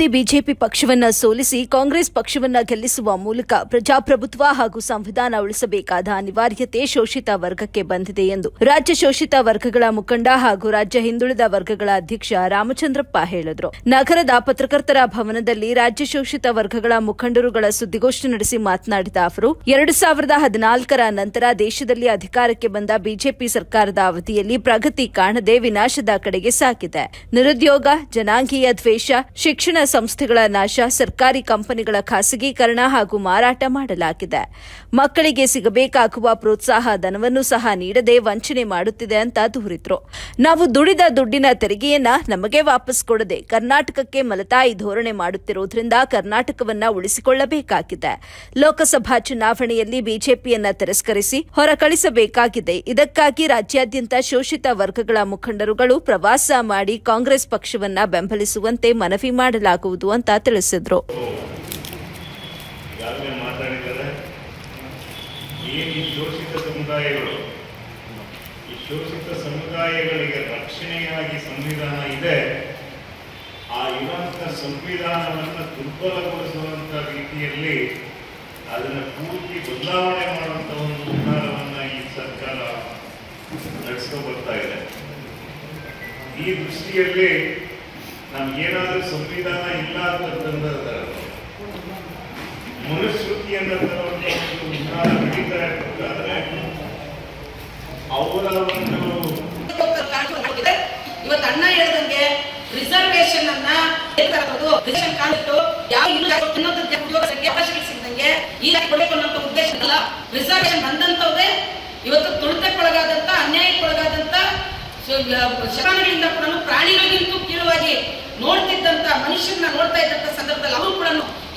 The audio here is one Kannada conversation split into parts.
ಯಾವುದೇ ಬಿಜೆಪಿ ಪಕ್ಷವನ್ನ ಸೋಲಿಸಿ ಕಾಂಗ್ರೆಸ್ ಪಕ್ಷವನ್ನ ಗೆಲ್ಲಿಸುವ ಮೂಲಕ ಪ್ರಜಾಪ್ರಭುತ್ವ ಹಾಗೂ ಸಂವಿಧಾನ ಉಳಿಸಬೇಕಾದ ಅನಿವಾರ್ಯತೆ ಶೋಷಿತ ವರ್ಗಕ್ಕೆ ಬಂದಿದೆ ಎಂದು ರಾಜ್ಯ ಶೋಷಿತ ವರ್ಗಗಳ ಮುಖಂಡ ಹಾಗೂ ರಾಜ್ಯ ಹಿಂದುಳಿದ ವರ್ಗಗಳ ಅಧ್ಯಕ್ಷ ರಾಮಚಂದ್ರಪ್ಪ ಹೇಳಿದರು. ನಗರದ ಪತ್ರಕರ್ತರ ಭವನದಲ್ಲಿ ರಾಜ್ಯ ಶೋಷಿತ ವರ್ಗಗಳ ಮುಖಂಡರುಗಳ ಸುದ್ದಿಗೋಷ್ಠಿ ನಡೆಸಿ ಮಾತನಾಡಿದ ಅವರು 2014ರ ನಂತರ ದೇಶದಲ್ಲಿ ಅಧಿಕಾರಕ್ಕೆ ಬಂದ ಬಿಜೆಪಿ ಸರ್ಕಾರದ ಅವಧಿಯಲ್ಲಿ ಪ್ರಗತಿ ಕಾಣದೆ ವಿನಾಶದ ಕಡೆಗೆ ಸಾಗಿದೆ. ನಿರುದ್ಯೋಗ, ಜನಾಂಗೀಯ ದ್ವೇಷ, ಶಿಕ್ಷಣ ಸಂಸ್ಥೆಗಳ ನಾಶ, ಸರ್ಕಾರಿ ಕಂಪನಿಗಳ ಖಾಸಗೀಕರಣ ಹಾಗೂ ಮಾರಾಟ ಮಾಡಲಾಗಿದೆ. ಮಕ್ಕಳಿಗೆ ಸಿಗಬೇಕಾಗುವ ಪ್ರೋತ್ಸಾಹ ಧನವನ್ನು ಸಹ ನೀಡದೆ ವಂಚನೆ ಮಾಡುತ್ತಿದೆ ಅಂತ ದೂರಿದ್ರು. ನಾವು ದುಡಿದ ದುಡ್ಡಿನ ತೆರಿಗೆಯನ್ನ ನಮಗೆ ವಾಪಸ್ ಕೊಡದೆ ಕರ್ನಾಟಕಕ್ಕೆ ಮಲತಾಯಿ ಧೋರಣೆ ಮಾಡುತ್ತಿರುವುದರಿಂದ ಕರ್ನಾಟಕವನ್ನ ಉಳಿಸಿಕೊಳ್ಳಬೇಕಾಗಿದೆ. ಲೋಕಸಭಾ ಚುನಾವಣೆಯಲ್ಲಿ ಬಿಜೆಪಿಯನ್ನ ತಿರಸ್ಕರಿಸಿ ಹೊರಕಳಿಸಬೇಕಾಗಿದೆ. ಇದಕ್ಕಾಗಿ ರಾಜ್ಯಾದ್ಯಂತ ಶೋಷಿತ ವರ್ಗಗಳ ಮುಖಂಡರುಗಳು ಪ್ರವಾಸ ಮಾಡಿ ಕಾಂಗ್ರೆಸ್ ಪಕ್ಷವನ್ನ ಬೆಂಬಲಿಸುವಂತೆ ಮನವಿ ಮಾಡಲಾಗುವುದು ಅಂತ ತಿಳಿಸಿದ್ರು. ಶೋಷಿತ ಸಮುದಾಯಗಳಿಗೆ ರಕ್ಷಣೆಯಾಗಿ ಸಂವಿಧಾನ ಇದೆ. ಆ ಇರುವಂತ ಸಂವಿಧಾನವನ್ನು ದುರ್ಬಲಗೊಳಿಸುವಂತ ರೀತಿಯಲ್ಲಿ ಅದನ್ನು ಪೂರ್ತಿ ಬದಲಾವಣೆ ಮಾಡುವಂತ ಒಂದು ನಿರ್ಧಾರವನ್ನ ಈ ಸರ್ಕಾರ ನಡೆಸ್ಕೊಂಡು ಬರ್ತಾ ಇದೆ. ಈ ದೃಷ್ಟಿಯಲ್ಲಿ ನಮ್ಗೇನಾದ್ರೂ ಸಂವಿಧಾನ ಇಲ್ಲ ಅಂತಂದ್ರೆ ಮನುಸ್ಮೃತಿಯನ್ನ ತರುವಂತ ಒಂದು ನಿರ್ಧಾರ ನಡೀತಾ ಇರಬೇಕಾದ್ರೆ ಅವರ ಒಂದು ಇವತ್ತು ಅಣ್ಣ ಹೇಳಿದಂಗೆ ರಿಸರ್ವೇಶನ್ ಅನ್ನ ಈಗ ಕೊಡಬೇಕು ಅನ್ನೋ ಉದ್ದೇಶ ಅಲ್ಲ. ರಿಸರ್ವೇಶನ್ ಬಂದಂತವ್ರೆ ಇವತ್ತು ತುಳಿತಕ್ಕೊಳಗಾದಂತ, ಅನ್ಯಾಯಕ್ಕೊಳಗಾದಂತ, ಶತಮಾನಗಳಿಂದ ಕೂಡ ಪ್ರಾಣಿಗಳಿಗಿಂತೂ ಕೀಳುವಾಗಿ ನೋಡ್ತಿದ್ದಂತ ಮನುಷ್ಯರನ್ನ ನೋಡ್ತಾ ಇದ್ದಂತ ಸಂದರ್ಭದಲ್ಲಿ ಅವರು ಕೂಡ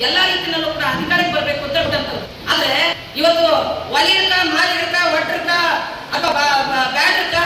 ಎಲ್ಲಾ ರೀತಿಯಲ್ಲೂ ಕೂಡ ಅಧಿಕಾರಕ್ಕೆ ಬರಬೇಕು ಅಂತ ಬಿಟ್ಟಂತವ್ರು. ಆದ್ರೆ ಇವತ್ತು ಒಲಿಯರ್ಕ, ಮಾಲಿರ್ಕ, ಒಟ್ಟರ್ಕ ಅಥವಾ